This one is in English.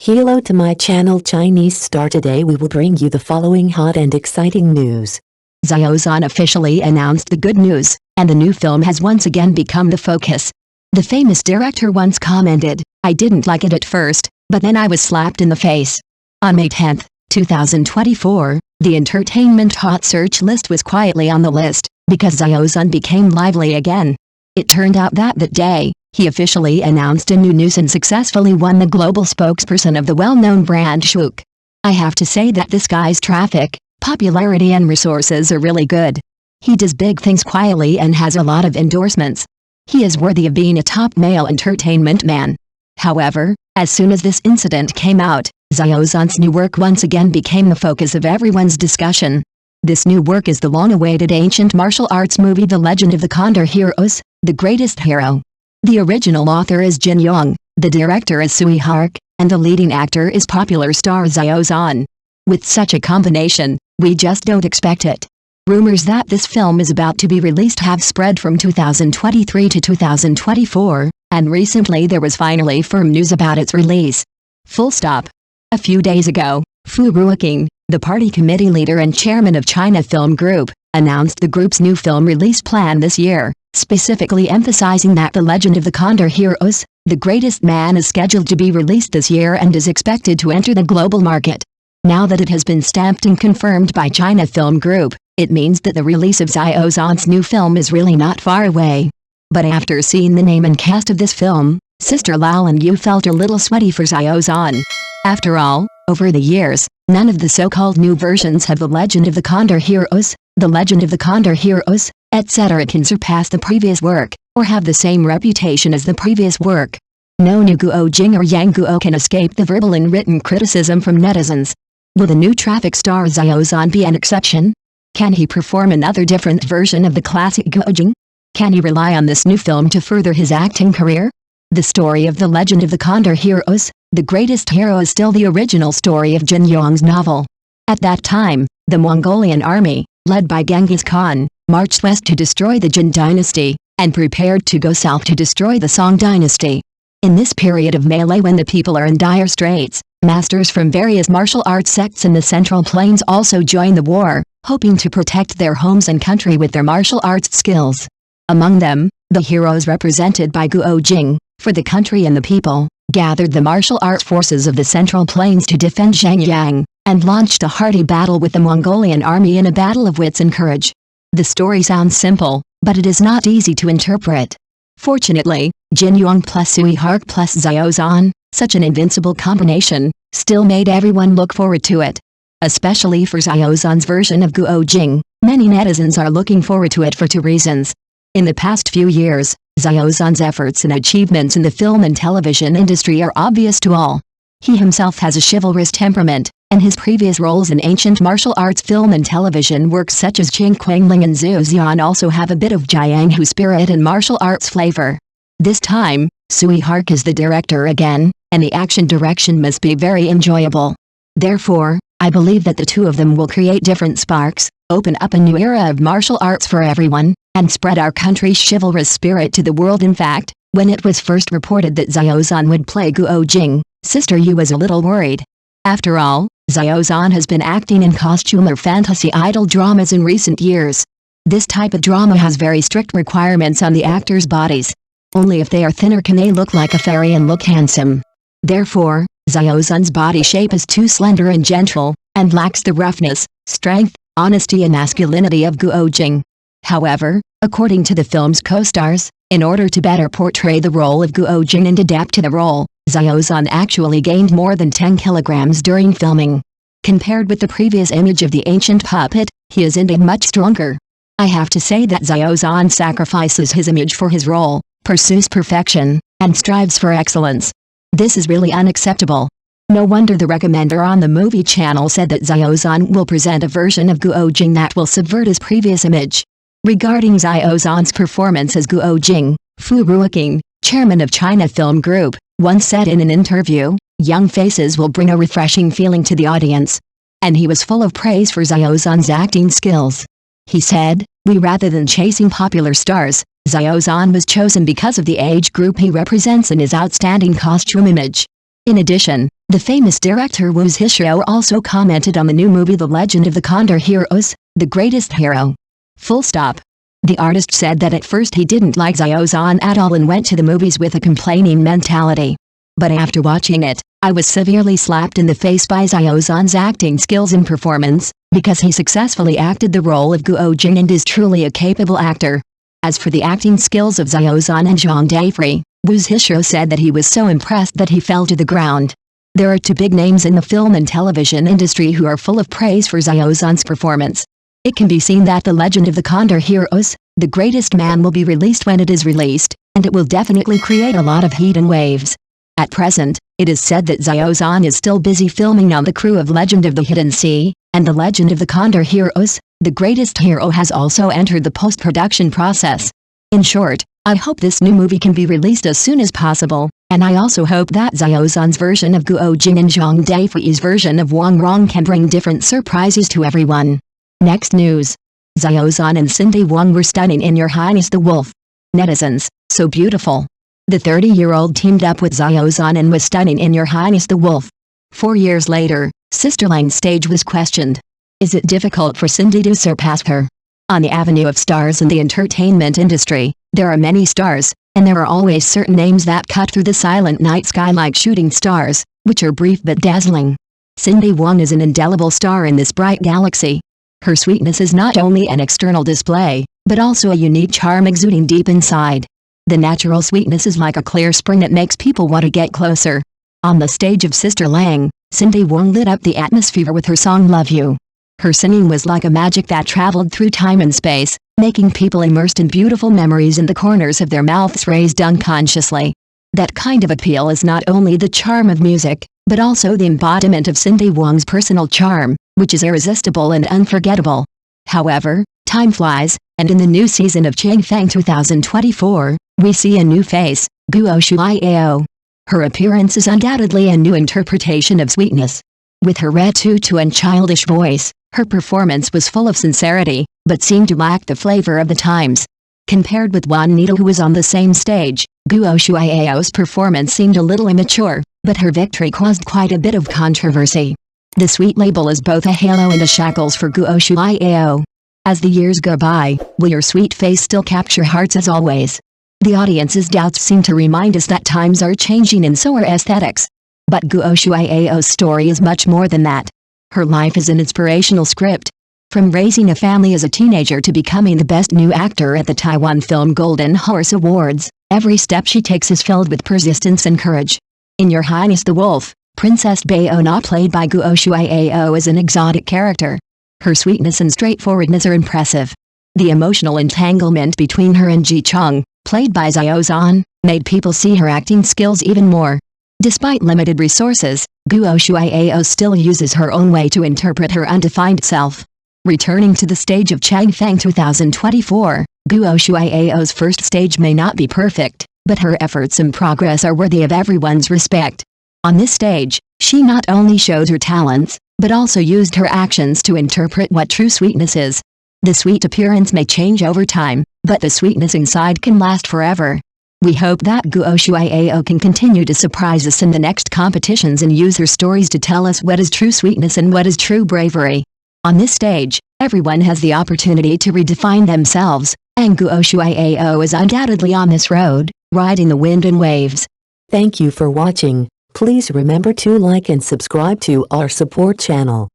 Hello to my channel Chinese Star. Today we will bring you the following hot and exciting news. Xiao Zhan officially announced the good news, and the new film has once again become the focus. The famous director once commented, "I didn't like it at first, but then I was slapped in the face." On May 10, 2024, the entertainment hot search list was quietly on the list, because Xiao Zhan became lively again. It turned out that day, he officially announced a new news and successfully won the global spokesperson of the well-known brand Shuke. I have to say that this guy's traffic, popularity and resources are really good. He does big things quietly and has a lot of endorsements. He is worthy of being a top male entertainment man. However, as soon as this incident came out, Xiao Zhan's new work once again became the focus of everyone's discussion. This new work is the long-awaited ancient martial arts movie The Legend of the Condor Heroes, The Greatest Hero. The original author is Jin Yong, the director is Sui Hark, and the leading actor is popular star Xiao Zhan. With such a combination, we just don't expect it. Rumors that this film is about to be released have spread from 2023 to 2024, and recently there was finally firm news about its release. Full stop. A few days ago, Fu Ruoqing, the party committee leader and chairman of China Film Group, announced the group's new film release plan this year, specifically emphasizing that The Legend of the Condor Heroes, The Greatest Man is scheduled to be released this year and is expected to enter the global market. Now that it has been stamped and confirmed by China Film Group, it means that the release of Xiao Zhan's new film is really not far away. But after seeing the name and cast of this film, Sister Lao and Yu felt a little sweaty for Xiao Zhan. After all, over the years, none of the so-called new versions have The Legend of the Condor Heroes, The Legend of the Condor Heroes, etc. can surpass the previous work, or have the same reputation as the previous work. No new Guo Jing or Yang Guo can escape the verbal and written criticism from netizens. Will the new traffic star Xiao Zhan be an exception? Can he perform another different version of the classic Guo Jing? Can he rely on this new film to further his acting career? The story of The Legend of the Condor Heroes, The Greatest Hero is still the original story of Jin Yong's novel. At that time, the Mongolian army, led by Genghis Khan, marched west to destroy the Jin dynasty, and prepared to go south to destroy the Song dynasty. In this period of melee when the people are in dire straits, masters from various martial arts sects in the Central Plains also join the war, hoping to protect their homes and country with their martial arts skills. Among them, the heroes represented by Guo Jing, for the country and the people, gathered the martial arts forces of the Central Plains to defend Zhengyang, and launched a hearty battle with the Mongolian army in a battle of wits and courage. The story sounds simple, but it is not easy to interpret. Fortunately, Jin Yong plus Sui Hark plus Xiao Zhan, such an invincible combination, still made everyone look forward to it. Especially for Xiao Zhan's version of Guo Jing, many netizens are looking forward to it for two reasons. In the past few years, Xiao Zhan's efforts and achievements in the film and television industry are obvious to all. He himself has a chivalrous temperament, and his previous roles in ancient martial arts film and television works such as Qing Quangling and Zhu Xian also have a bit of Jianghu spirit and martial arts flavor. This time, Sui Hark is the director again, and the action direction must be very enjoyable. Therefore, I believe that the two of them will create different sparks, open up a new era of martial arts for everyone, and spread our country's chivalrous spirit to the world. In fact, when it was first reported that Xiao Zhan would play Guo Jing, Sister Yu was a little worried. After all, Xiao Zhan has been acting in costume or fantasy idol dramas in recent years. This type of drama has very strict requirements on the actors' bodies. Only if they are thinner can they look like a fairy and look handsome. Therefore, Xiao Zhan's body shape is too slender and gentle, and lacks the roughness, strength, honesty and masculinity of Guo Jing. However, according to the film's co-stars, in order to better portray the role of Guo Jing and adapt to the role, Xiao Zhan actually gained more than 10 kilograms during filming. Compared with the previous image of the ancient puppet, he is indeed much stronger. I have to say that Xiao Zhan sacrifices his image for his role, pursues perfection, and strives for excellence. This is really unacceptable. No wonder the recommender on the movie channel said that Xiao Zhan will present a version of Guo Jing that will subvert his previous image. Regarding Xiao Zhan's performance as Guo Jing, Fu Ruoqing, chairman of China Film Group, once said in an interview, "Young faces will bring a refreshing feeling to the audience." And he was full of praise for Xiao Zhan's acting skills. He said, rather than chasing popular stars, Xiao Zhan was chosen because of the age group he represents and his outstanding costume image. In addition, The famous director Wu Zhishou also commented on the new movie The Legend of the Condor Heroes, The Greatest Hero. Full stop. The artist said that at first he didn't like Xiao Zhan at all and went to the movies with a complaining mentality. But after watching it, I was severely slapped in the face by Xiao Zhan's acting skills and performance, because he successfully acted the role of Guo Jing and is truly a capable actor. As for the acting skills of Xiao Zhan and Zhang Daifei, Wu Zhishou said that he was so impressed that he fell to the ground. There are two big names in the film and television industry who are full of praise for Xiao Zhan's performance. It can be seen that The Legend of the Condor Heroes, The Greatest Man will be released when it is released, and it will definitely create a lot of heat and waves. At present, it is said that Xiao Zhan is still busy filming on the crew of Legend of the Hidden Sea, and The Legend of the Condor Heroes, The Greatest Hero has also entered the post-production process. In short, I hope this new movie can be released as soon as possible, and I also hope that Xiao Zhan's version of Guo Jing and Zhang Daifei's version of Wong can bring different surprises to everyone. Next news. Xiao Zhan and Cindy Wong were stunning in Your Highness the Wolf. Netizens, so beautiful. The 30-year-old teamed up with Xiao Zhan and was stunning in Your Highness the Wolf. 4 years later, Sisterline's stage was questioned. Is it difficult for Cindy to surpass her? On the avenue of stars in the entertainment industry, there are many stars, and there are always certain names that cut through the silent night sky like shooting stars, which are brief but dazzling. Cindy Wong is an indelible star in this bright galaxy. Her sweetness is not only an external display, but also a unique charm exuding deep inside. The natural sweetness is like a clear spring that makes people want to get closer. On the stage of Sister Lang, Cindy Wong lit up the atmosphere with her song Love You. Her singing was like a magic that traveled through time and space, making people immersed in beautiful memories and the corners of their mouths raised unconsciously. That kind of appeal is not only the charm of music, but also the embodiment of Cindy Wong's personal charm, which is irresistible and unforgettable. However, time flies, and in the new season of Changfeng 2024, we see a new face, Guo Shuiao. Her appearance is undoubtedly a new interpretation of sweetness. With her red tutu and childish voice, her performance was full of sincerity, but seemed to lack the flavor of the times. Compared with Juanita, who was on the same stage, Guo Shuiao's performance seemed a little immature, but her victory caused quite a bit of controversy. The sweet label is both a halo and a shackles for Guo Shuiao. As the years go by, will your sweet face still capture hearts as always? The audience's doubts seem to remind us that times are changing and so are aesthetics. But Guo Shuiao's story is much more than that. Her life is an inspirational script. From raising a family as a teenager to becoming the best new actor at the Taiwan Film Golden Horse Awards, every step she takes is filled with persistence and courage. In Your Highness the Wolf, Princess Bayona, played by Guo Shuiao, is an exotic character. Her sweetness and straightforwardness are impressive. The emotional entanglement between her and Ji Cheng, played by Xiao Zhan, made people see her acting skills even more. Despite limited resources, Guo Shuiao still uses her own way to interpret her undefined self. Returning to the stage of Changfeng 2024, Guo Shuiao's first stage may not be perfect, but her efforts and progress are worthy of everyone's respect. On this stage, she not only showed her talents, but also used her actions to interpret what true sweetness is. The sweet appearance may change over time, but the sweetness inside can last forever. We hope that Guo Shuiao can continue to surprise us in the next competitions and use her stories to tell us what is true sweetness and what is true bravery. On this stage, everyone has the opportunity to redefine themselves, and Guo Shuiao is undoubtedly on this road, riding the wind and waves. Thank you for watching. Please remember to like and subscribe to our support channel.